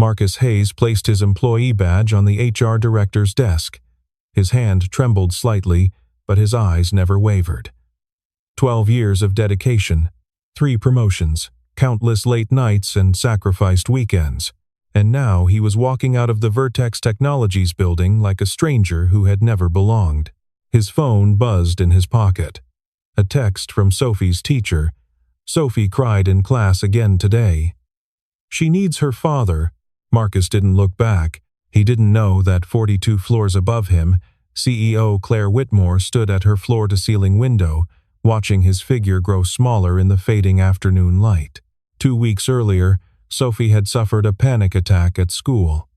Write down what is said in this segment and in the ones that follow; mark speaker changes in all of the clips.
Speaker 1: Marcus Hayes placed his employee badge on the HR director's desk. His hand trembled slightly, but his eyes never wavered. 12 years of dedication, 3 promotions, countless late nights and sacrificed weekends. And now he was walking out of the Vertex Technologies building like a stranger who had never belonged. His phone buzzed in his pocket. A text from Sophie's teacher. Sophie cried in class again today. She needs her father. Marcus didn't look back. He didn't know that 42 floors above him, CEO Clare Whitmore stood at her floor-to-ceiling window, watching his figure grow smaller in the fading afternoon light. 2 weeks earlier, Sophie had suffered a panic attack at school.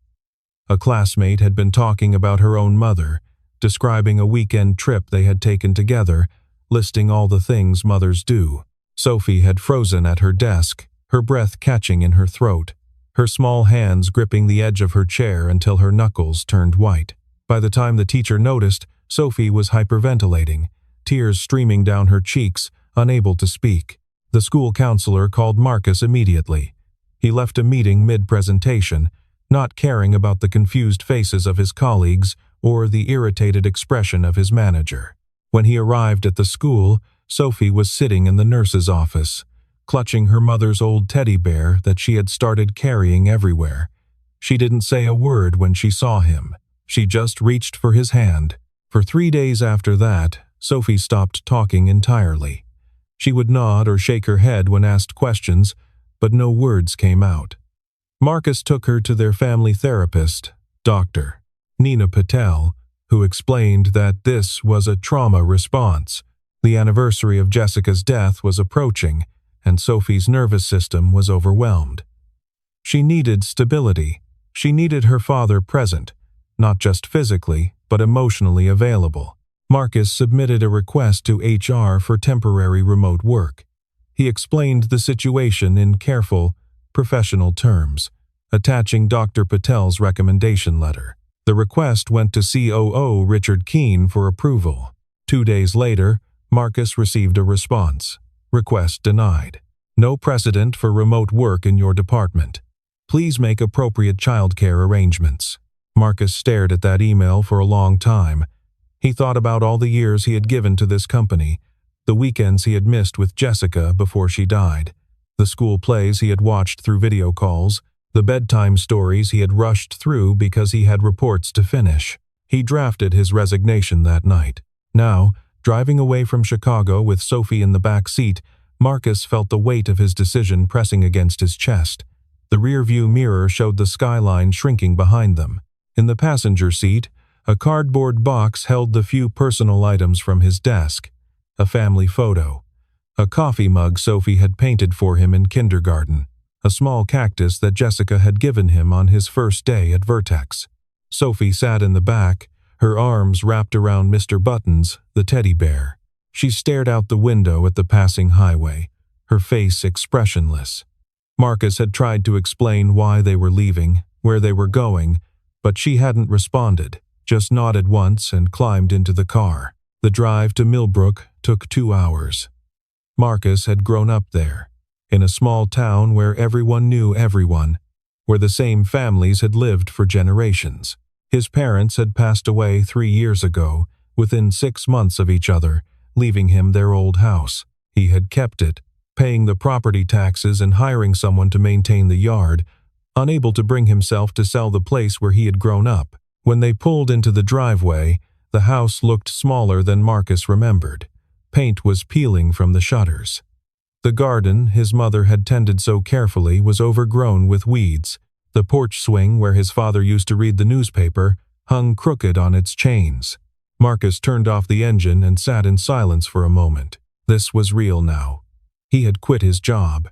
Speaker 1: A classmate had been talking about her own mother, describing a weekend trip they had taken together, listing all the things mothers do. Sophie had frozen at her desk, her breath catching in her throat, her small hands gripping the edge of her chair until her knuckles turned white. By the time the teacher noticed, Sophie was hyperventilating, tears streaming down her cheeks, unable to speak. The school counselor called Marcus immediately. He left a meeting mid-presentation, not caring about the confused faces of his colleagues or the irritated expression of his manager. When he arrived at the school, Sophie was sitting in the nurse's office, clutching her mother's old teddy bear that she had started carrying everywhere. She didn't say a word when she saw him. She just reached for his hand. For 3 days after that, Sophie stopped talking entirely. She would nod or shake her head when asked questions, but no words came out. Marcus took her to their family therapist, Dr. Nina Patel, who explained that this was a trauma response. The anniversary of Jessica's death was approaching, and Sophie's nervous system was overwhelmed. She needed stability. She needed her father present, not just physically, but emotionally available. Marcus submitted a request to HR for temporary remote work. He explained the situation in careful, professional terms, attaching Dr. Patel's recommendation letter. The request went to COO Richard Keene for approval. 2 days later, Marcus received a response. Request denied. No precedent for remote work in your department. Please make appropriate childcare arrangements. Marcus stared at that email for a long time. He thought about all the years he had given to this company, the weekends he had missed with Jessica before she died, the school plays he had watched through video calls, the bedtime stories he had rushed through because he had reports to finish. He drafted his resignation that night. Now, driving away from Chicago with Sophie in the back seat, Marcus felt the weight of his decision pressing against his chest. The rearview mirror showed the skyline shrinking behind them. In the passenger seat, a cardboard box held the few personal items from his desk. A family photo, a coffee mug Sophie had painted for him in kindergarten, a small cactus that Jessica had given him on his first day at Vertex. Sophie sat in the back, her arms wrapped around Mr. Buttons, the teddy bear. She stared out the window at the passing highway, her face expressionless. Marcus had tried to explain why they were leaving, where they were going, but she hadn't responded, just nodded once and climbed into the car. The drive to Milbrook took 2 hours. Marcus had grown up there, in a small town where everyone knew everyone, where the same families had lived for generations. His parents had passed away 3 years ago, within 6 months of each other, leaving him their old house. He had kept it, paying the property taxes and hiring someone to maintain the yard, unable to bring himself to sell the place where he had grown up. When they pulled into the driveway, the house looked smaller than Marcus remembered. Paint was peeling from the shutters. The garden his mother had tended so carefully was overgrown with weeds. The porch swing where his father used to read the newspaper hung crooked on its chains. Marcus turned off the engine and sat in silence for a moment. This was real now. He had quit his job.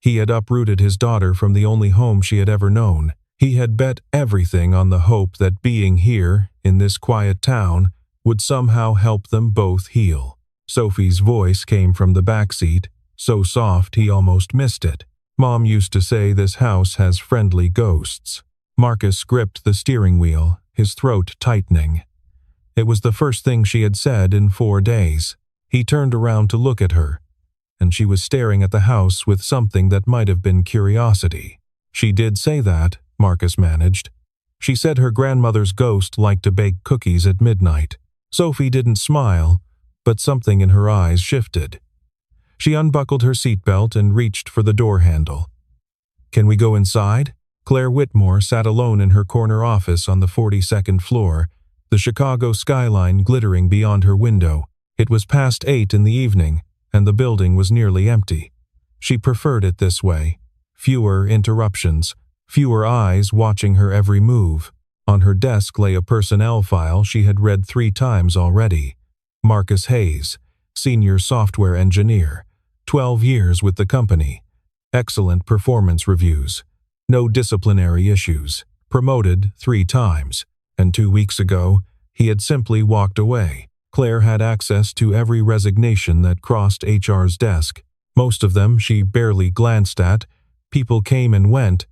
Speaker 1: He had uprooted his daughter from the only home she had ever known. He had bet everything on the hope that being here, in this quiet town, would somehow help them both heal. Sophie's voice came from the backseat, so soft he almost missed it. Mom used to say this house has friendly ghosts. Marcus gripped the steering wheel, his throat tightening. It was the first thing she had said in 4 days. He turned around to look at her, and she was staring at the house with something that might have been curiosity. She did say that, Marcus managed. She said her grandmother's ghost liked to bake cookies at midnight. Sophie didn't smile, but something in her eyes shifted. She unbuckled her seatbelt and reached for the door handle. "Can we go inside?" Claire Whitmore sat alone in her corner office on the 42nd floor, the Chicago skyline glittering beyond her window. It was past 8 in the evening, and the building was nearly empty. She preferred it this way. Fewer interruptions, fewer eyes watching her every move. On her desk lay a personnel file she had read 3 times already. Marcus Hayes, senior software engineer, 12 years with the company. Excellent performance reviews. No disciplinary issues. Promoted 3 times. And 2 weeks ago, he had simply walked away. Claire had access to every resignation that crossed HR's desk. Most of them she barely glanced at. People came and went,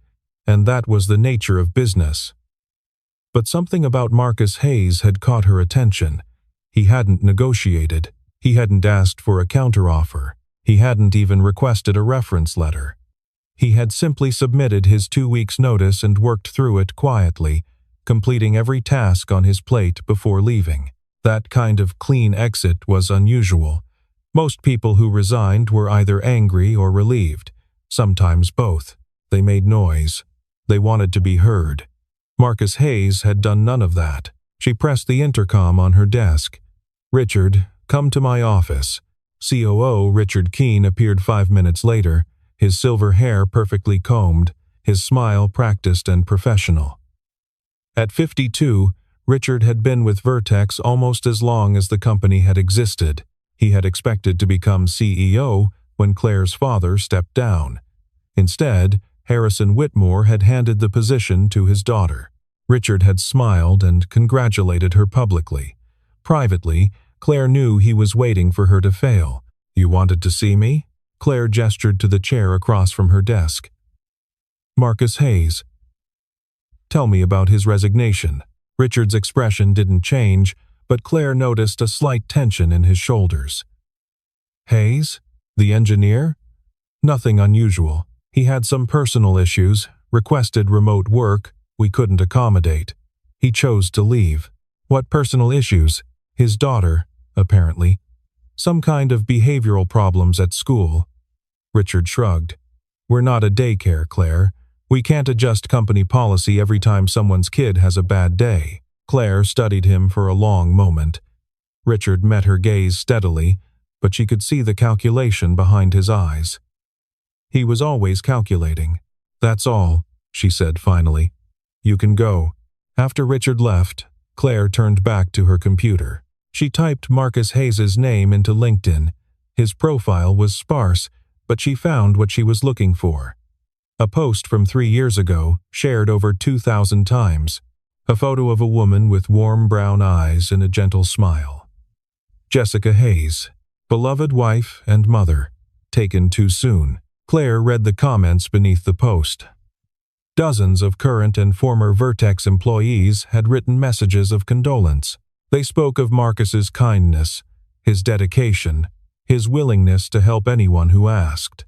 Speaker 1: and that was the nature of business. But something about Marcus Hayes had caught her attention. He hadn't negotiated. He hadn't asked for a counteroffer. He hadn't even requested a reference letter. He had simply submitted his 2 weeks' notice and worked through it quietly, completing every task on his plate before leaving. That kind of clean exit was unusual. Most people who resigned were either angry or relieved, sometimes both. They made noise. They wanted to be heard. Marcus Hayes had done none of that. She pressed the intercom on her desk. "Richard, come to my office." COO Richard Keene appeared 5 minutes later, his silver hair perfectly combed, his smile practiced and professional. At 52, Richard had been with Vertex almost as long as the company had existed. He had expected to become CEO when Claire's father stepped down. Instead, Harrison Whitmore had handed the position to his daughter. Richard had smiled and congratulated her publicly. Privately, Claire knew he was waiting for her to fail. "You wanted to see me?" Claire gestured to the chair across from her desk. "Marcus Hayes. Tell me about his resignation." Richard's expression didn't change, but Claire noticed a slight tension in his shoulders. "Hayes? The engineer?" "Nothing unusual. He had some personal issues, requested remote work. We couldn't accommodate. He chose to leave." "What personal issues?" "His daughter, apparently. Some kind of behavioral problems at school." Richard shrugged. "We're not a daycare, Claire. We can't adjust company policy every time someone's kid has a bad day." Claire studied him for a long moment. Richard met her gaze steadily, but she could see the calculation behind his eyes. He was always calculating. "That's all," she said finally. "You can go." After Richard left, Claire turned back to her computer. She typed Marcus Hayes' name into LinkedIn. His profile was sparse, but she found what she was looking for. A post from 3 years ago, shared over 2,000 times. A photo of a woman with warm brown eyes and a gentle smile. Jessica Hayes, beloved wife and mother, taken too soon. Claire read the comments beneath the post. Dozens of current and former Vertex employees had written messages of condolence. They spoke of Marcus's kindness, his dedication, his willingness to help anyone who asked.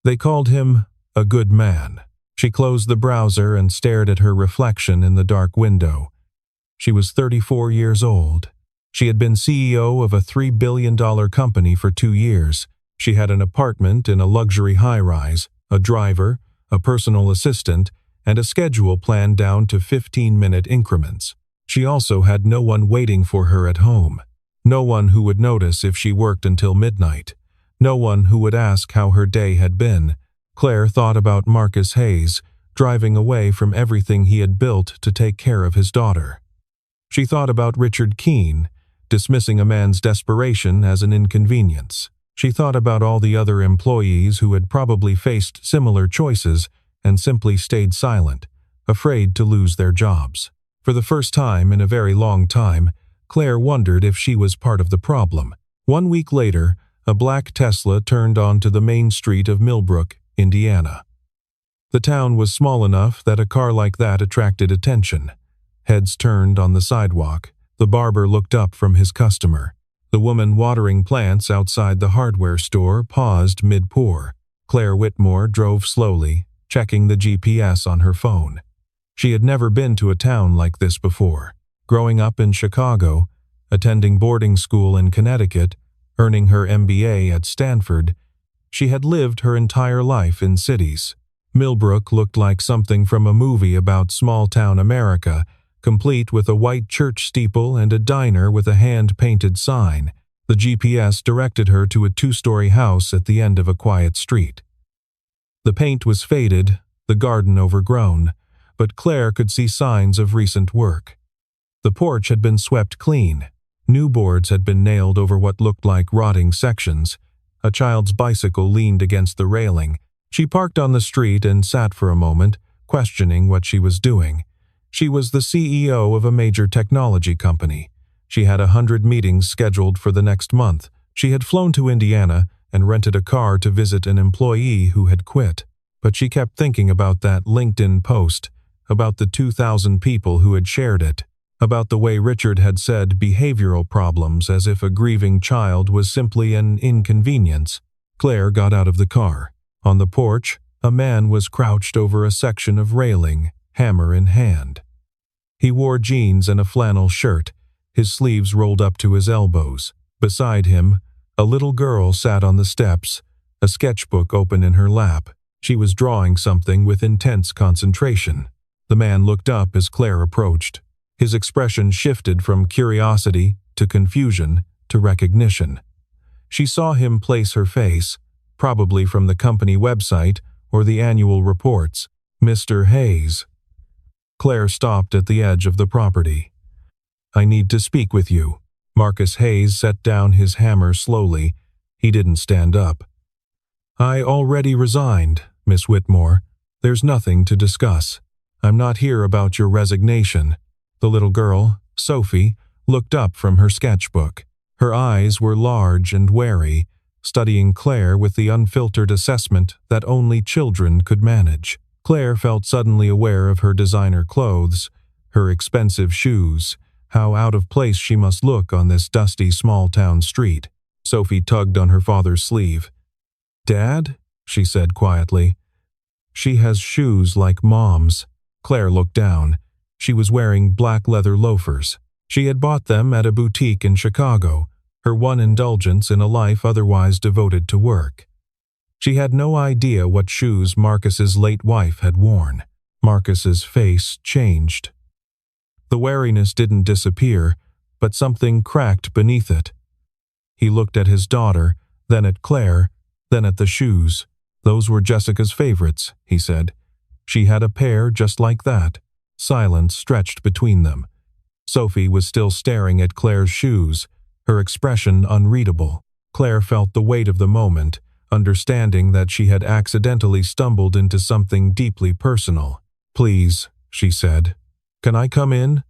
Speaker 1: They called him a good man. She closed the browser and stared at her reflection in the dark window. She was 34 years old. She had been CEO of a $3 billion company for 2 years. She had an apartment in a luxury high-rise, a driver, a personal assistant, and a schedule planned down to 15-minute increments. She also had no one waiting for her at home. No one who would notice if she worked until midnight. No one who would ask how her day had been. Claire thought about Marcus Hayes, driving away from everything he had built to take care of his daughter. She thought about Richard Keene, dismissing a man's desperation as an inconvenience. She thought about all the other employees who had probably faced similar choices and simply stayed silent, afraid to lose their jobs. For the first time in a very long time, Claire wondered if she was part of the problem. 1 week later, a black Tesla turned onto the main street of Milbrook, Indiana. The town was small enough that a car like that attracted attention. Heads turned on the sidewalk. The barber looked up from his customer. The woman watering plants outside the hardware store paused mid-pour. Claire Whitmore drove slowly, checking the GPS on her phone. She had never been to a town like this before. Growing up in Chicago, attending boarding school in Connecticut, earning her MBA at Stanford, she had lived her entire life in cities. Milbrook looked like something from a movie about small-town America, complete with a white church steeple and a diner with a hand-painted sign. The GPS directed her to a 2-story house at the end of a quiet street. The paint was faded, the garden overgrown, but Clare could see signs of recent work. The porch had been swept clean. New boards had been nailed over what looked like rotting sections. A child's bicycle leaned against the railing. She parked on the street and sat for a moment, questioning what she was doing. She was the CEO of a major technology company. She had 100 meetings scheduled for the next month. She had flown to Indiana and rented a car to visit an employee who had quit. But she kept thinking about that LinkedIn post, about the 2,000 people who had shared it, about the way Richard had said behavioral problems as if a grieving child was simply an inconvenience. Clare got out of the car. On the porch, a man was crouched over a section of railing, hammer in hand. He wore jeans and a flannel shirt, his sleeves rolled up to his elbows. Beside him, a little girl sat on the steps, a sketchbook open in her lap. She was drawing something with intense concentration. The man looked up as Clare approached. His expression shifted from curiosity to confusion to recognition. She saw him place her face, probably from the company website or the annual reports. "Mr. Hayes." Clare stopped at the edge of the property. "I need to speak with you." Marcus Hayes set down his hammer slowly. He didn't stand up. "I already resigned, Miss Whitmore. There's nothing to discuss. I'm not here about your resignation." The little girl, Sophie, looked up from her sketchbook. Her eyes were large and wary, studying Clare with the unfiltered assessment that only children could manage. Clare felt suddenly aware of her designer clothes, her expensive shoes, how out of place she must look on this dusty small-town street. Sophie tugged on her father's sleeve. "Dad?" she said quietly. "She has shoes like Mom's." Clare looked down. She was wearing black leather loafers. She had bought them at a boutique in Chicago, her one indulgence in a life otherwise devoted to work. She had no idea what shoes Marcus's late wife had worn. Marcus's face changed. The wariness didn't disappear, but something cracked beneath it. He looked at his daughter, then at Clare, then at the shoes. "Those were Jessica's favorites," he said. "She had a pair just like that." Silence stretched between them. Sophie was still staring at Clare's shoes, her expression unreadable. Clare felt the weight of the moment, understanding that she had accidentally stumbled into something deeply personal. "Please," she said. "Can I come in?"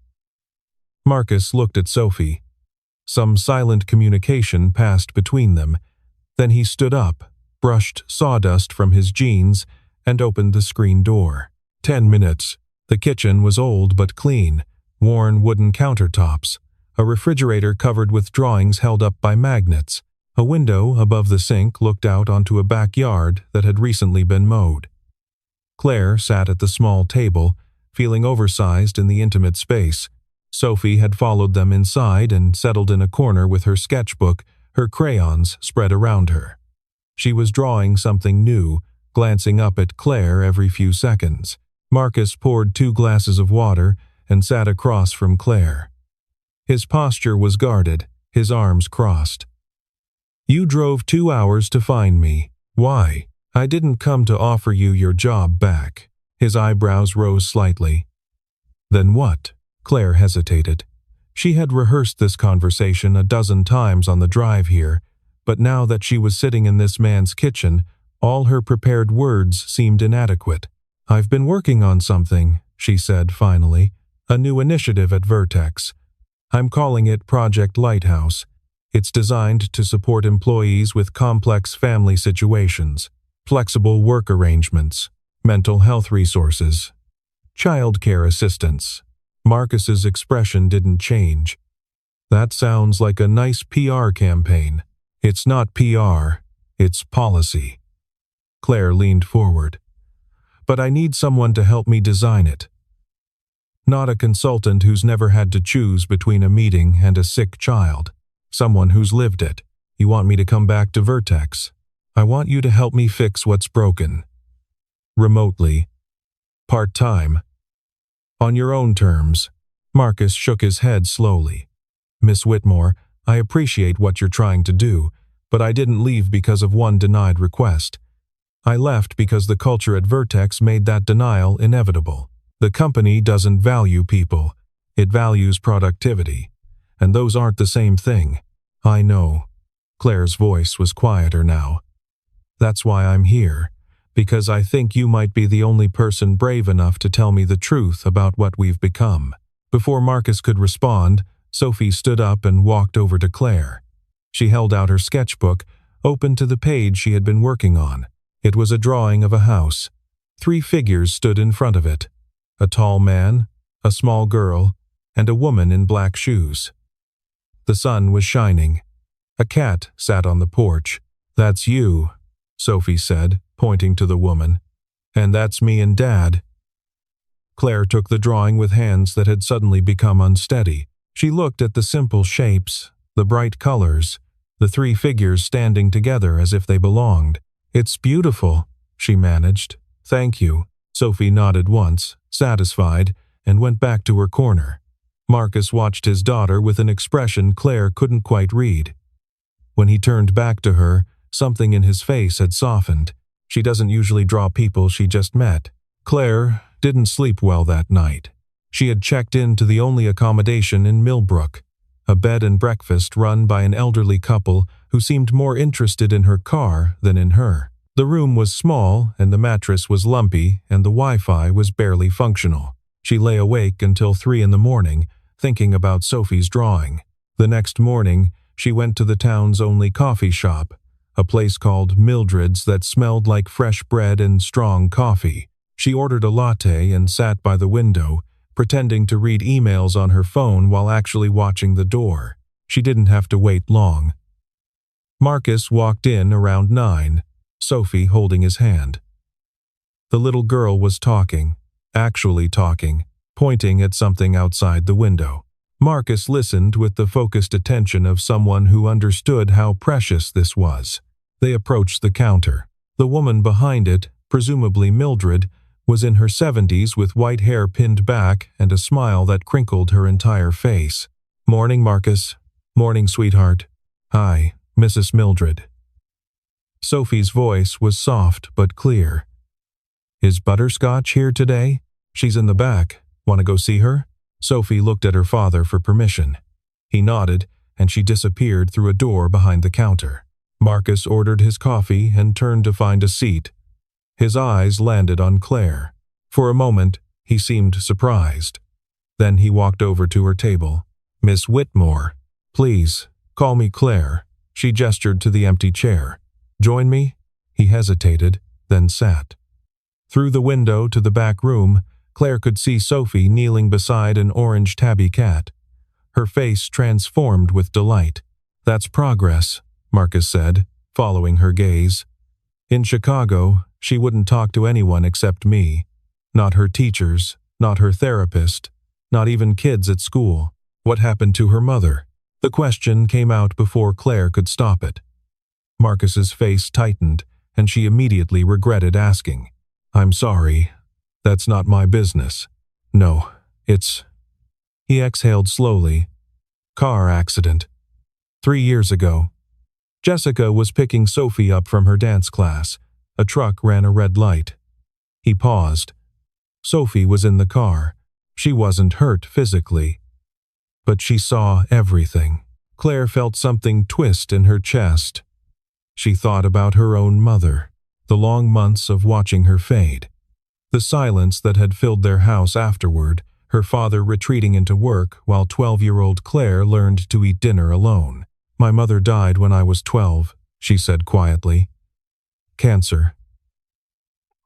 Speaker 1: Marcus looked at Sophie. Some silent communication passed between them. Then he stood up, brushed sawdust from his jeans, and opened the screen door. 10 minutes. The kitchen was old but clean, worn wooden countertops, a refrigerator covered with drawings held up by magnets. A window above the sink looked out onto a backyard that had recently been mowed. Clare sat at the small table, feeling oversized in the intimate space. Sophie had followed them inside and settled in a corner with her sketchbook, her crayons spread around her. She was drawing something new, glancing up at Clare every few seconds. Marcus poured 2 glasses of water and sat across from Clare. His posture was guarded, his arms crossed. "You drove 2 hours to find me. Why? I didn't come to offer you your job back." His eyebrows rose slightly. "Then what?" Clare hesitated. She had rehearsed this conversation a dozen times on the drive here, but now that she was sitting in this man's kitchen, all her prepared words seemed inadequate. "I've been working on something," she said finally, "a new initiative at Vertex. I'm calling it Project Lighthouse. It's designed to support employees with complex family situations, flexible work arrangements, mental health resources, childcare assistance." Marcus's expression didn't change. "That sounds like a nice PR campaign." "It's not PR, it's policy." Clare leaned forward. but I need someone to help me design it. Not a consultant who's never had to choose between a meeting and a sick child. Someone who's lived it. You want me to come back to Vertex? I want you to help me fix what's broken. Remotely. Part-time. On your own terms. Marcus shook his head slowly. Miss Whitmore, I appreciate what you're trying to do, but I didn't leave because of one denied request. I left because the culture at Vertex made that denial inevitable. The company doesn't value people. It values productivity. And those aren't the same thing. I know. Claire's voice was quieter now. That's why I'm here, because I think you might be the only person brave enough to tell me the truth about what we've become. Before Marcus could respond, Sophie stood up and walked over to Clare. She held out her sketchbook, open to the page she had been working on. It was a drawing of a house. 3 figures stood in front of it. A tall man, a small girl, and a woman in black shoes. The sun was shining. A cat sat on the porch. That's you, Sophie said, pointing to the woman. And that's me and Dad. Clare took the drawing with hands that had suddenly become unsteady. She looked at the simple shapes, the bright colors, the 3 figures standing together as if they belonged. It's beautiful, she managed. Thank you. Sophie nodded once, satisfied, and went back to her corner. Marcus watched his daughter with an expression Clare couldn't quite read. When he turned back to her, something in his face had softened. She doesn't usually draw people she just met. Clare didn't sleep well that night. She had checked into the only accommodation in Milbrook, a bed and breakfast run by an elderly couple who seemed more interested in her car than in her. The room was small, and the mattress was lumpy, and the Wi-Fi was barely functional. She lay awake until 3 in the morning, thinking about Sophie's drawing. The next morning, she went to the town's only coffee shop, a place called Mildred's that smelled like fresh bread and strong coffee. She ordered a latte and sat by the window, pretending to read emails on her phone while actually watching the door. She didn't have to wait long. Marcus walked in around 9, Sophie holding his hand. The little girl was talking, actually talking, pointing at something outside the window. Marcus listened with the focused attention of someone who understood how precious this was. They approached the counter. The woman behind it, presumably Mildred, was in her 70s with white hair pinned back and a smile that crinkled her entire face. Morning, Marcus. Morning, sweetheart. Hi, Mrs. Mildred. Sophie's voice was soft but clear. Is Butterscotch here today? She's in the back. Want to go see her? Sophie looked at her father for permission. He nodded, and she disappeared through a door behind the counter. Marcus ordered his coffee and turned to find a seat. His eyes landed on Clare. For a moment, he seemed surprised. Then he walked over to her table. Miss Whitmore, please, call me Clare. She gestured to the empty chair. Join me? He hesitated, then sat. Through the window to the back room, Clare could see Sophie kneeling beside an orange tabby cat. Her face transformed with delight. That's progress, Marcus said, following her gaze. In Chicago, she wouldn't talk to anyone except me. Not her teachers, not her therapist, not even kids at school. What happened to her mother? The question came out before Clare could stop it. Marcus's face tightened, and she immediately regretted asking. I'm sorry. That's not my business. No, it's... He exhaled slowly. Car accident. 3 years ago. Jessica was picking Sophie up from her dance class. A truck ran a red light. He paused. Sophie was in the car. She wasn't hurt physically. But she saw everything. Clare felt something twist in her chest. She thought about her own mother, the long months of watching her fade. The silence that had filled their house afterward, her father retreating into work while 12-year-old Clare learned to eat dinner alone. My mother died when I was 12, she said quietly. Cancer.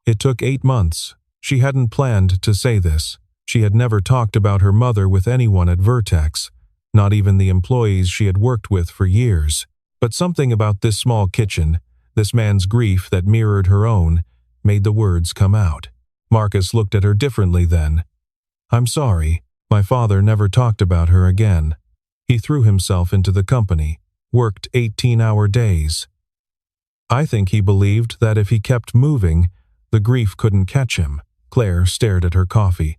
Speaker 1: It took 8 months. She hadn't planned to say this. She had never talked about her mother with anyone at Vertex, not even the employees she had worked with for years. But something about this small kitchen, this man's grief that mirrored her own, made the words come out. Marcus looked at her differently then. I'm sorry. My father never talked about her again. He threw himself into the company, worked 18-hour days. I think he believed that if he kept moving, the grief couldn't catch him. Claire stared at her coffee.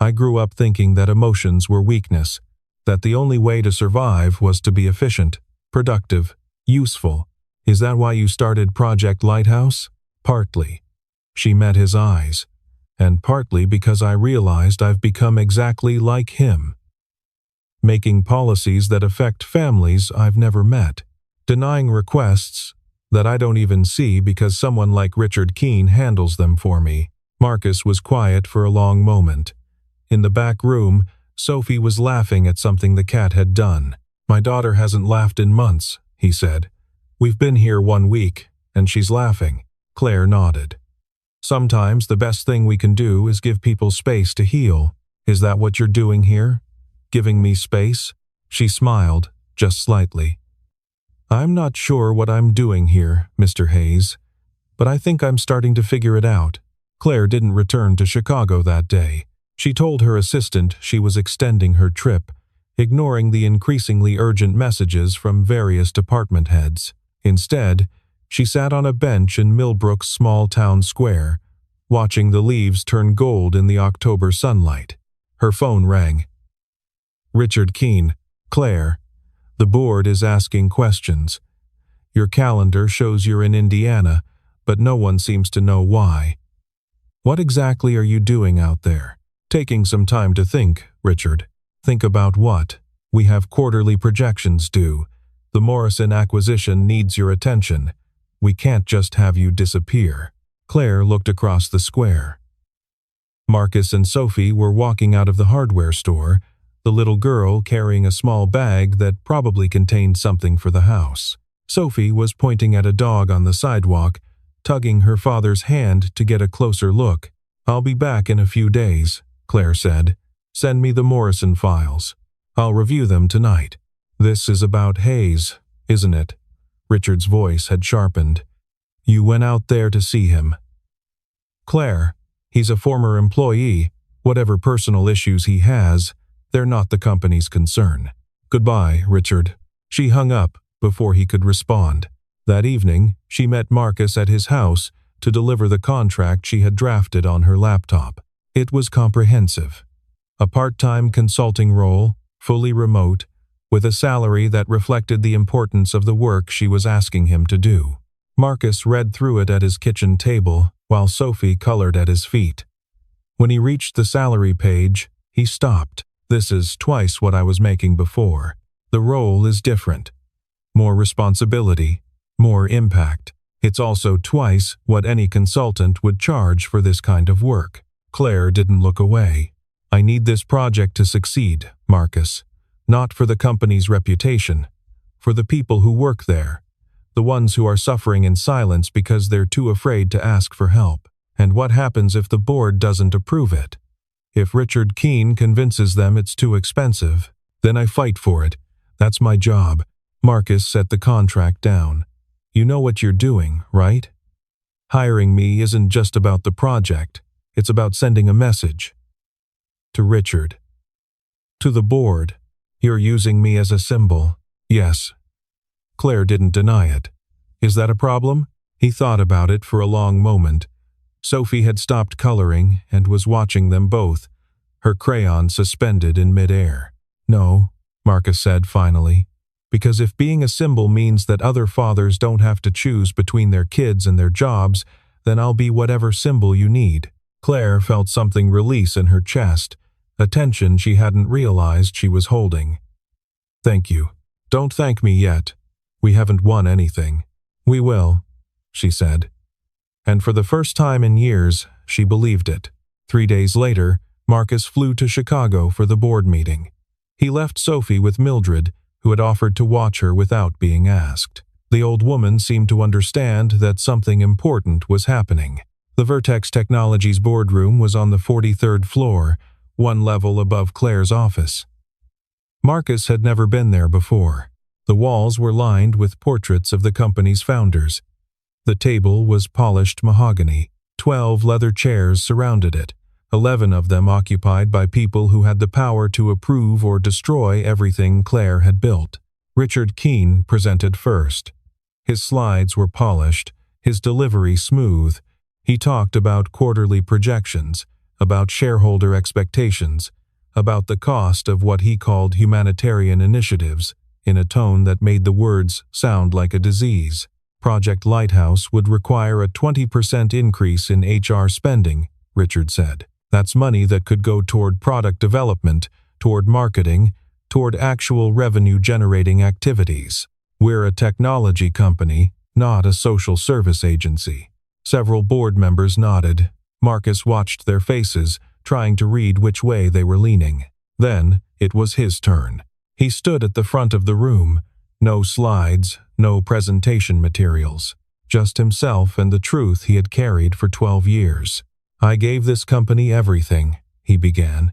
Speaker 1: I grew up thinking that emotions were weakness, that the only way to survive was to be efficient, productive, useful. Is that why you started Project Lighthouse? Partly. She met his eyes. And partly because I realized I've become exactly like him. Making policies that affect families I've never met. Denying requests that I don't even see because someone like Richard Keene handles them for me. Marcus was quiet for a long moment. In the back room, Sophie was laughing at something the cat had done. My daughter hasn't laughed in months, he said. We've been here 1 week, and she's laughing. Claire nodded. Sometimes the best thing we can do is give people space to heal. Is that what you're doing here? Giving me space? She smiled, just slightly. I'm not sure what I'm doing here, Mr. Hayes, but I think I'm starting to figure it out. Claire didn't return to Chicago that day. She told her assistant she was extending her trip, ignoring the increasingly urgent messages from various department heads. Instead, she sat on a bench in Milbrook's small town square, watching the leaves turn gold in the October sunlight. Her phone rang. Richard Keene, Claire. The board is asking questions. Your calendar shows you're in Indiana, but no one seems to know why. What exactly are you doing out there? Taking some time to think, Richard. Think about what? We have quarterly projections due. The Morrison acquisition needs your attention. We can't just have you disappear. Claire looked across the square. Marcus and Sophie were walking out of the hardware store, the little girl carrying a small bag that probably contained something for the house. Sophie was pointing at a dog on the sidewalk, tugging her father's hand to get a closer look. I'll be back in a few days, Claire said. Send me the Morrison files. I'll review them tonight. This is about Hayes, isn't it? Richard's voice had sharpened. You went out there to see him. Claire, he's a former employee. Whatever personal issues he has, they're not the company's concern. Goodbye, Richard. She hung up before he could respond. That evening, she met Marcus at his house to deliver the contract she had drafted on her laptop. It was comprehensive. A part-time consulting role, fully remote, with a salary that reflected the importance of the work she was asking him to do. Marcus read through it at his kitchen table, while Sophie colored at his feet. When he reached the salary page, he stopped. This is twice what I was making before. The role is different. More responsibility, more impact. It's also twice what any consultant would charge for this kind of work. Claire didn't look away. I need this project to succeed, Marcus. Not for the company's reputation. For the people who work there. The ones who are suffering in silence because they're too afraid to ask for help. And what happens if the board doesn't approve it? If Richard Keene convinces them it's too expensive, then I fight for it. That's my job. Marcus set the contract down. You know what you're doing, right? Hiring me isn't just about the project. It's about sending a message. To Richard. To the board. You're using me as a symbol. Yes. Claire didn't deny it. Is that a problem? He thought about it for a long moment. Sophie had stopped coloring and was watching them both, her crayon suspended in midair. No, Marcus said finally, because if being a symbol means that other fathers don't have to choose between their kids and their jobs, then I'll be whatever symbol you need. Claire felt something release in her chest, a tension she hadn't realized she was holding. Thank you. Don't thank me yet. We haven't won anything. We will, she said. And for the first time in years, she believed it. 3 days later, Marcus flew to Chicago for the board meeting. He left Sophie with Mildred, who had offered to watch her without being asked. The old woman seemed to understand that something important was happening. The Vertex Technologies boardroom was on the 43rd floor, one level above Claire's office. Marcus had never been there before. The walls were lined with portraits of the company's founders. The table was polished mahogany, 12 leather chairs surrounded it, 11 of them occupied by people who had the power to approve or destroy everything Clare had built. Richard Keene presented first. His slides were polished, his delivery smooth. He talked about quarterly projections, about shareholder expectations, about the cost of what he called humanitarian initiatives, in a tone that made the words sound like a disease. Project Lighthouse would require a 20% increase in HR spending, Richard said. That's money that could go toward product development, toward marketing, toward actual revenue-generating activities. We're a technology company, not a social service agency. Several board members nodded. Marcus watched their faces, trying to read which way they were leaning. Then, it was his turn. He stood at the front of the room. No slides, no presentation materials. Just himself and the truth he had carried for 12 years. I gave this company everything, he began.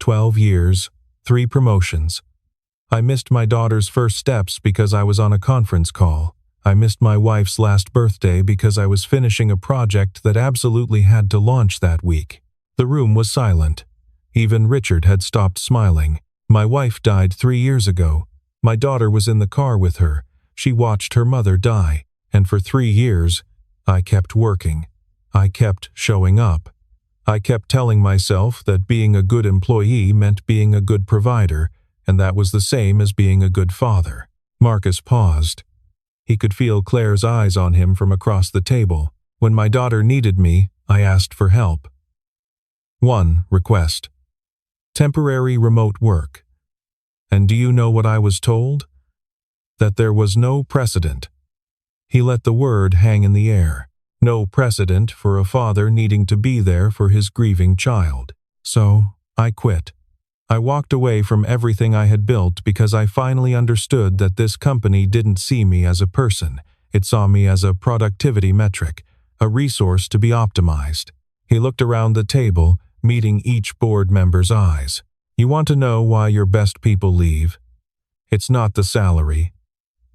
Speaker 1: 12 years, 3 promotions. I missed my daughter's first steps because I was on a conference call. I missed my wife's last birthday because I was finishing a project that absolutely had to launch that week. The room was silent. Even Richard had stopped smiling. My wife died 3 years ago. My daughter was in the car with her. She watched her mother die. And for 3 years, I kept working. I kept showing up. I kept telling myself that being a good employee meant being a good provider, and that was the same as being a good father. Marcus paused. He could feel Claire's eyes on him from across the table. When my daughter needed me, I asked for help. 1 request. Temporary remote work. And do you know what I was told? That there was no precedent. He let the word hang in the air. No precedent for a father needing to be there for his grieving child. So, I quit. I walked away from everything I had built because I finally understood that this company didn't see me as a person. It saw me as a productivity metric, a resource to be optimized. He looked around the table, meeting each board member's eyes. You want to know why your best people leave? It's not the salary.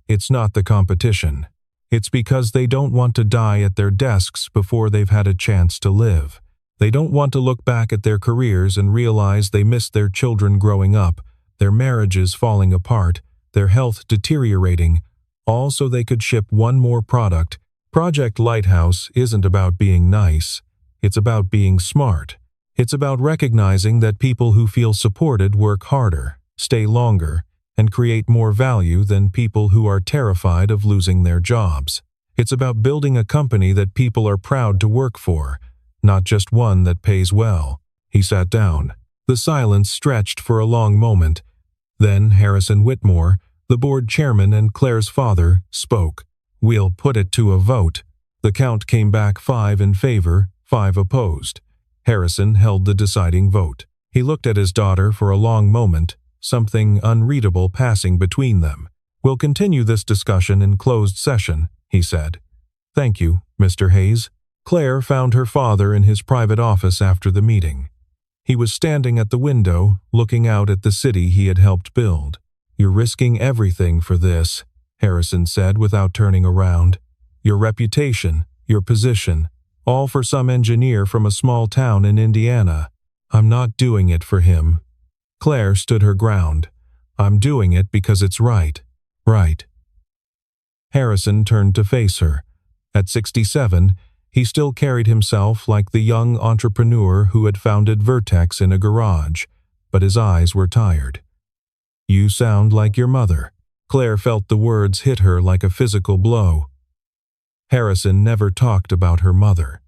Speaker 1: It's not the competition. It's because they don't want to die at their desks before they've had a chance to live. They don't want to look back at their careers and realize they missed their children growing up, their marriages falling apart, their health deteriorating, all so they could ship one more product. Project Lighthouse isn't about being nice. It's about being smart. It's about recognizing that people who feel supported work harder, stay longer, and create more value than people who are terrified of losing their jobs. It's about building a company that people are proud to work for, not just one that pays well. He sat down. The silence stretched for a long moment. Then Harrison Whitmore, the board chairman and Claire's father, spoke. We'll put it to a vote. The count came back 5 in favor, 5 opposed. Harrison held the deciding vote. He looked at his daughter for a long moment, something unreadable passing between them. We'll continue this discussion in closed session, he said. Thank you, Mr. Hayes. Clare found her father in his private office after the meeting. He was standing at the window, looking out at the city he had helped build. You're risking everything for this, Harrison said without turning around. Your reputation, your position, all for some engineer from a small town in Indiana. I'm not doing it for him. Clare stood her ground. I'm doing it because it's right. Right. Harrison turned to face her. At 67, he still carried himself like the young entrepreneur who had founded Vertex in a garage, but his eyes were tired. You sound like your mother. Clare felt the words hit her like a physical blow. Harrison never talked about her mother.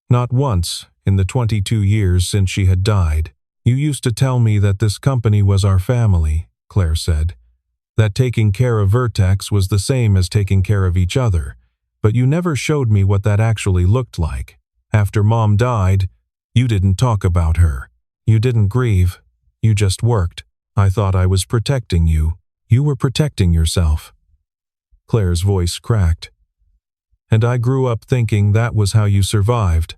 Speaker 1: Not once in the 22 years since she had died. You used to tell me that this company was our family, Clare said. That taking care of Vertex was the same as taking care of each other. But you never showed me what that actually looked like. After Mom died, you didn't talk about her. You didn't grieve. You just worked. I thought I was protecting you. You were protecting yourself. Claire's voice cracked. And I grew up thinking that was how you survived.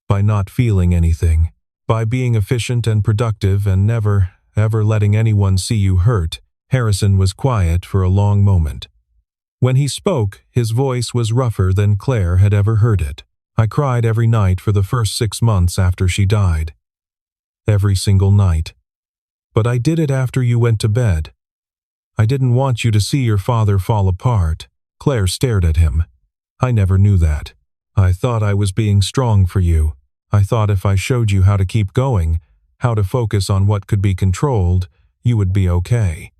Speaker 1: By not feeling anything. By being efficient and productive and never, ever letting anyone see you hurt. Harrison was quiet for a long moment. When he spoke, his voice was rougher than Clare had ever heard it. I cried every night for the first 6 months after she died. Every single night. But I did it after you went to bed. I didn't want you to see your father fall apart." Claire stared at him. "I never knew that. I thought I was being strong for you. I thought if I showed you how to keep going, how to focus on what could be controlled, you would be okay."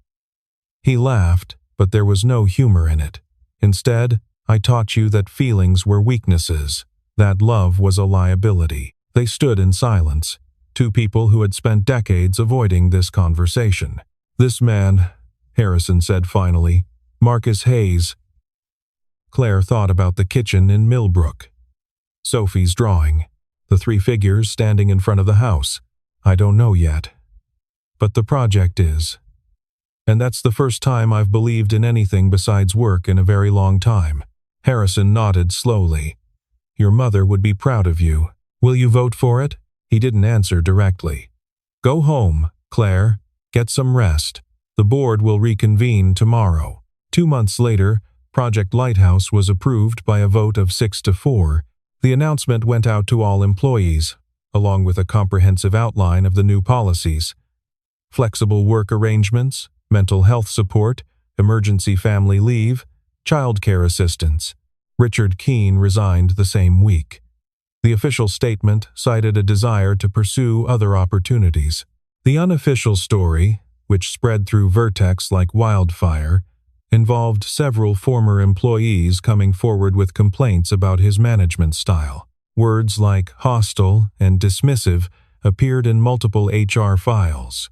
Speaker 1: He laughed, but there was no humor in it. "Instead, I taught you that feelings were weaknesses, that love was a liability." They stood in silence, two people who had spent decades avoiding this conversation. "This man," Harrison said finally, "Marcus Hayes." Claire thought about the kitchen in Milbrook. Sophie's drawing. The 3 figures standing in front of the house. "I don't know yet. But the project is. And that's the first time I've believed in anything besides work in a very long time." Harrison nodded slowly. "Your mother would be proud of you. Will you vote for it?" He didn't answer directly. "Go home, Claire. Get some rest. The board will reconvene tomorrow." 2 months later, Project Lighthouse was approved by a vote of 6-4. The announcement went out to all employees, along with a comprehensive outline of the new policies. Flexible work arrangements, mental health support, emergency family leave, childcare assistance. Richard Keene resigned the same week. The official statement cited a desire to pursue other opportunities. The unofficial story, which spread through Vertex like wildfire, involved several former employees coming forward with complaints about his management style. Words like hostile and dismissive appeared in multiple HR files.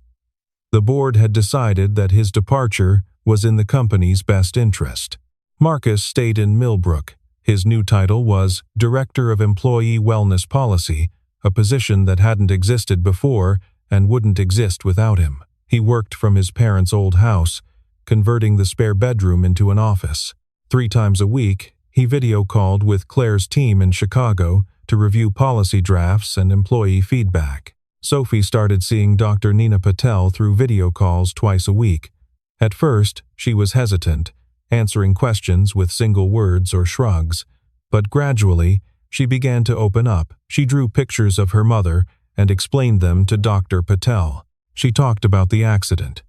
Speaker 1: The board had decided that his departure was in the company's best interest. Marcus stayed in Milbrook. His new title was Director of Employee Wellness Policy, a position that hadn't existed before and wouldn't exist without him. He worked from his parents' old house, converting the spare bedroom into an office. 3 times a week, he video called with Claire's team in Chicago to review policy drafts and employee feedback. Sophie started seeing Dr. Nina Patel through video calls twice a week. At first, she was hesitant, answering questions with single words or shrugs, but gradually, she began to open up. She drew pictures of her mother and explained them to Dr. Patel. She talked about the accident,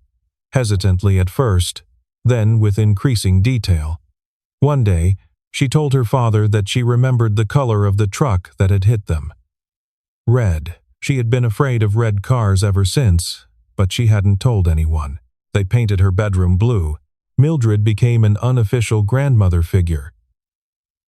Speaker 1: hesitantly at first, then with increasing detail. One day, she told her father that she remembered the color of the truck that had hit them. Red. She had been afraid of red cars ever since, but she hadn't told anyone. They painted her bedroom blue. Mildred became an unofficial grandmother figure.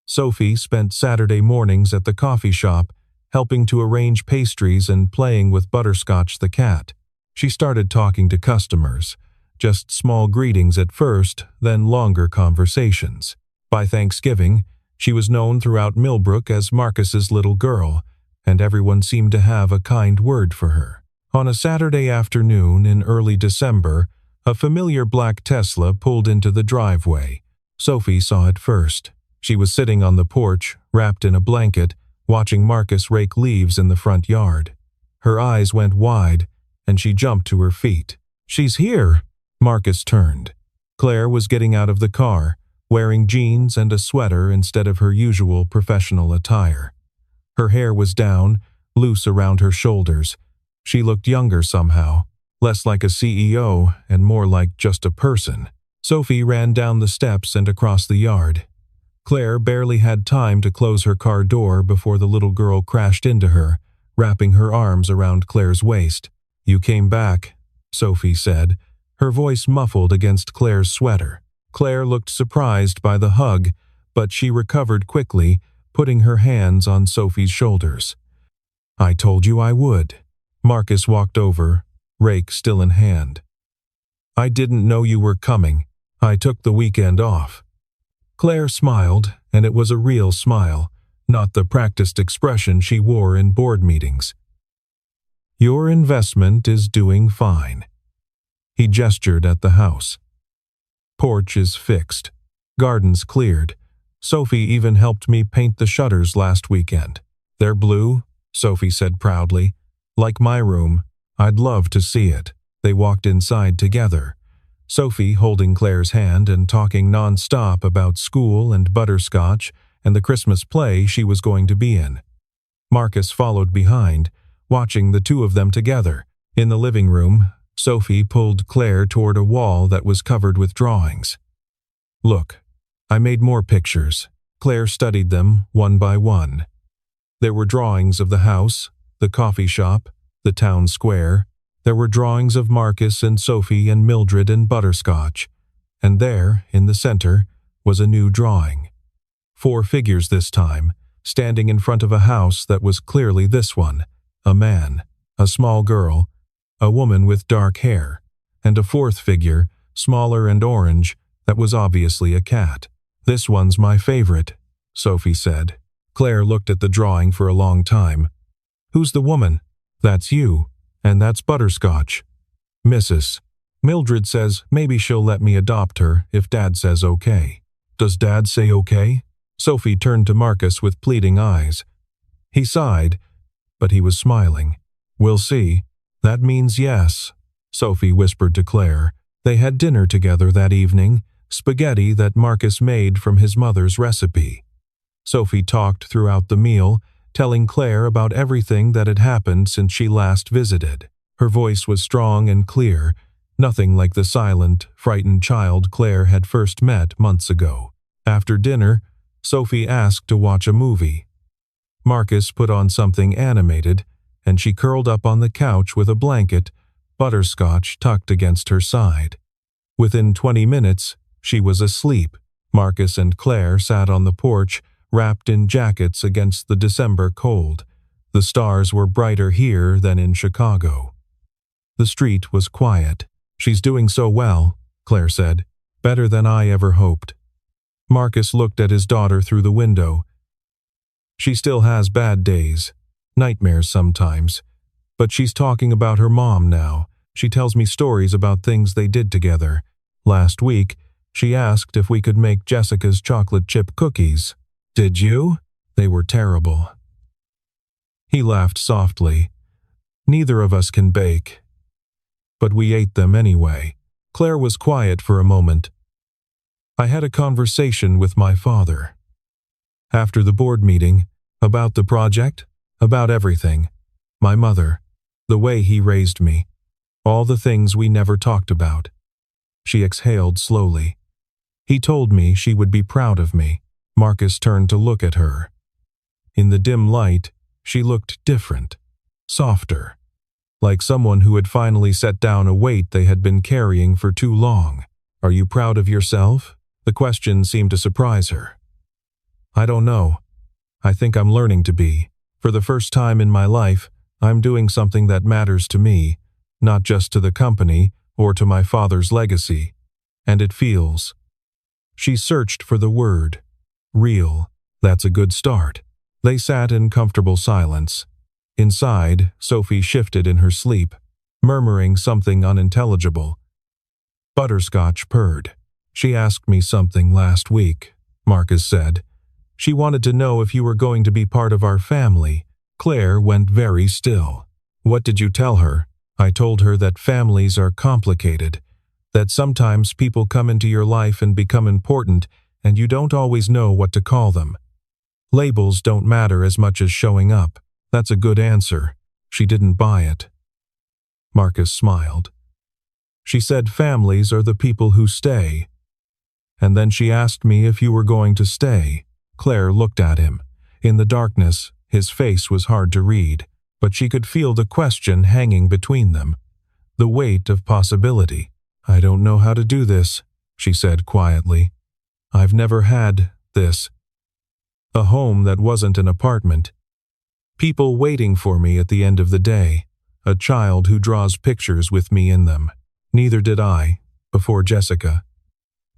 Speaker 1: Sophie spent Saturday mornings at the coffee shop, helping to arrange pastries and playing with Butterscotch the cat. She started talking to customers, just small greetings at first, then longer conversations. By Thanksgiving, she was known throughout Milbrook as Marcus's little girl, and everyone seemed to have a kind word for her. On a Saturday afternoon in early December, a familiar black Tesla pulled into the driveway. Sophie saw it first. She was sitting on the porch, wrapped in a blanket, watching Marcus rake leaves in the front yard. Her eyes went wide, and she jumped to her feet. "She's here!" Marcus turned. Claire was getting out of the car, wearing jeans and a sweater instead of her usual professional attire. Her hair was down, loose around her shoulders. She looked younger somehow, less like a CEO and more like just a person. Sophie ran down the steps and across the yard. Claire barely had time to close her car door before the little girl crashed into her, wrapping her arms around Claire's waist. "You came back," Sophie said, her voice muffled against Claire's sweater. Claire looked surprised by the hug, but she recovered quickly, putting her hands on Sophie's shoulders. "I told you I would." Marcus walked over, rake still in hand. "I didn't know you were coming. I took the weekend off." Claire smiled, and it was a real smile, not the practiced expression she wore in board meetings. "Your investment is doing fine." He gestured at the house. "Porch is fixed. Gardens cleared. Sophie even helped me paint the shutters last weekend. They're blue," Sophie said proudly. "Like my room. I'd love to see it." They walked inside together, Sophie holding Claire's hand and talking non-stop about school and Butterscotch and the Christmas play she was going to be in. Marcus followed behind, watching the two of them together. In the living room, Sophie pulled Claire toward a wall that was covered with drawings. "Look, I made more pictures." Claire studied them one by one. There were drawings of the house, the coffee shop, the town square. There were drawings of Marcus and Sophie and Mildred and Butterscotch. And there, in the center, was a new drawing. 4 figures this time, standing in front of a house that was clearly this one: a man, a small girl, a woman with dark hair, and a 4th figure, smaller and orange, that was obviously a cat. "This one's my favorite," Sophie said. Claire looked at the drawing for a long time. "Who's the woman?" "That's you, and that's Butterscotch. Mrs. Mildred says maybe she'll let me adopt her if Dad says okay." "Does Dad say okay?" Sophie turned to Marcus with pleading eyes. He sighed, but he was smiling. "We'll see. That means yes," Sophie whispered to Claire. They had dinner together that evening, spaghetti that Marcus made from his mother's recipe. Sophie talked throughout the meal, telling Claire about everything that had happened since she last visited. Her voice was strong and clear, nothing like the silent, frightened child Claire had first met months ago. After dinner, Sophie asked to watch a movie. Marcus put on something animated, and she curled up on the couch with a blanket, Butterscotch tucked against her side. Within 20 minutes, she was asleep. Marcus and Claire sat on the porch, wrapped in jackets against the December cold. The stars were brighter here than in Chicago. The street was quiet. "She's doing so well," Claire said. "Better than I ever hoped." Marcus looked at his daughter through the window. "She still has bad days, nightmares sometimes, but she's talking about her mom now. She tells me stories about things they did together. Last week, she asked if we could make Jessica's chocolate chip cookies. Did you? They were terrible." He laughed softly. "Neither of us can bake." "But we ate them anyway." Claire was quiet for a moment. "I had a conversation with my father. After the board meeting, about the project, about everything. My mother, the way he raised me, all the things we never talked about." She exhaled slowly. "He told me she would be proud of me." Marcus turned to look at her. In the dim light, she looked different, softer, like someone who had finally set down a weight they had been carrying for too long. "Are you proud of yourself?" The question seemed to surprise her. "I don't know. I think I'm learning to be. For the first time in my life, I'm doing something that matters to me, not just to the company or to my father's legacy. And it feels." She searched for the word. "Real. That's a good start." They sat in comfortable silence. Inside, Sophie shifted in her sleep, murmuring something unintelligible. Butterscotch purred. "She asked me something last week," Marcus said. "She wanted to know if you were going to be part of our family." Claire went very still. "What did you tell her?" "I told her that families are complicated, that sometimes people come into your life and become important, and you don't always know what to call them. Labels don't matter as much as showing up." "That's a good answer." She didn't buy it. Marcus smiled. "She said families are the people who stay. And then she asked me if you were going to stay." Claire looked at him. In the darkness, his face was hard to read, but she could feel the question hanging between them, the weight of possibility. "I don't know how to do this," she said quietly. "I've never had this. A home that wasn't an apartment. People waiting for me at the end of the day. A child who draws pictures with me in them. Neither did I, before Jessica."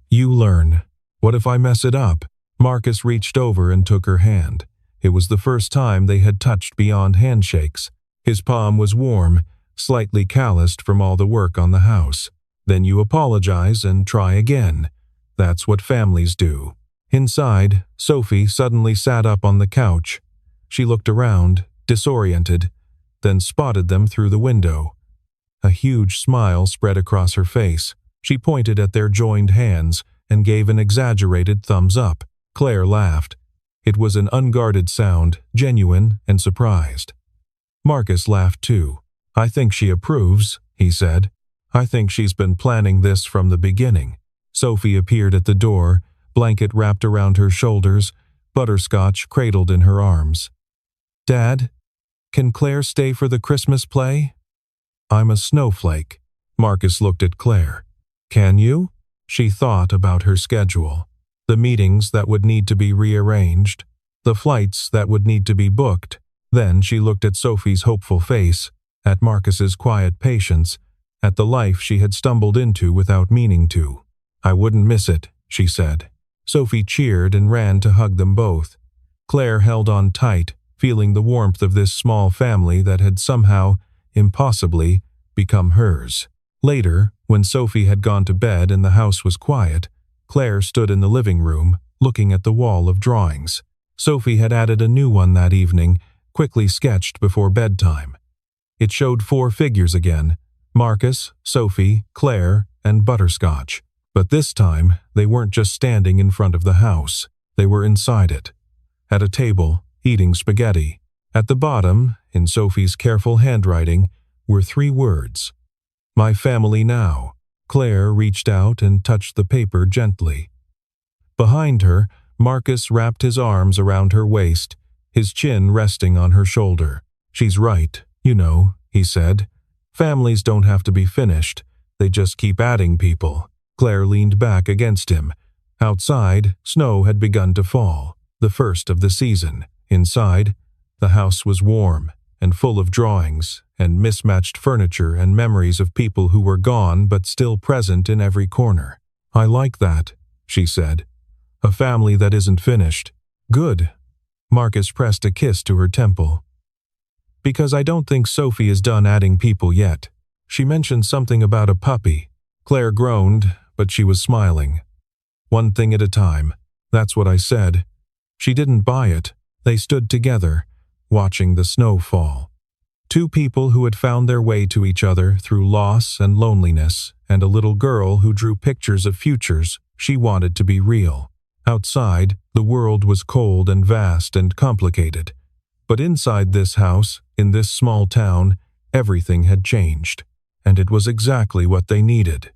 Speaker 1: "You learn. What if I mess it up?" Marcus reached over and took her hand. It was the first time they had touched beyond handshakes. His palm was warm, slightly calloused from all the work on the house. "Then you apologize and try again. That's what families do." Inside, Sophie suddenly sat up on the couch. She looked around, disoriented, then spotted them through the window. A huge smile spread across her face. She pointed at their joined hands and gave an exaggerated thumbs up. Claire laughed. It was an unguarded sound, genuine and surprised. Marcus laughed too. "I think she approves," he said. "I think she's been planning this from the beginning." Sophie appeared at the door, blanket wrapped around her shoulders, butterscotch cradled in her arms. "Dad, can Claire stay for the Christmas play?" "I'm a snowflake." Marcus looked at Claire. "Can you?" She thought about her schedule. The meetings that would need to be rearranged. The flights that would need to be booked. Then she looked at Sophie's hopeful face, at Marcus's quiet patience, at the life she had stumbled into without meaning to. "I wouldn't miss it," she said. Sophie cheered and ran to hug them both. Claire held on tight, feeling the warmth of this small family that had somehow, impossibly, become hers. Later, when Sophie had gone to bed and the house was quiet, Claire stood in the living room, looking at the wall of drawings. Sophie had added a new one that evening, quickly sketched before bedtime. It showed 4 figures again: Marcus, Sophie, Claire, and Butterscotch. But this time, they weren't just standing in front of the house. They were inside it, at a table, eating spaghetti. At the bottom, in Sophie's careful handwriting, were 3 words: "My family now." Claire reached out and touched the paper gently. Behind her, Marcus wrapped his arms around her waist, his chin resting on her shoulder. "She's right, you know," he said. "Families don't have to be finished. They just keep adding people." Claire leaned back against him. Outside, snow had begun to fall, the first of the season. Inside, the house was warm and full of drawings and mismatched furniture and memories of people who were gone but still present in every corner. "I like that," she said. "A family that isn't finished." "Good." Marcus pressed a kiss to her temple. "Because I don't think Sophie is done adding people yet. She mentioned something about a puppy." Claire groaned, but she was smiling. "One thing at a time. That's what I said." She didn't buy it. They stood together, watching the snow fall. 2 people who had found their way to each other through loss and loneliness, and a little girl who drew pictures of futures she wanted to be real. Outside, the world was cold and vast and complicated. But inside this house, in this small town, everything had changed. And it was exactly what they needed.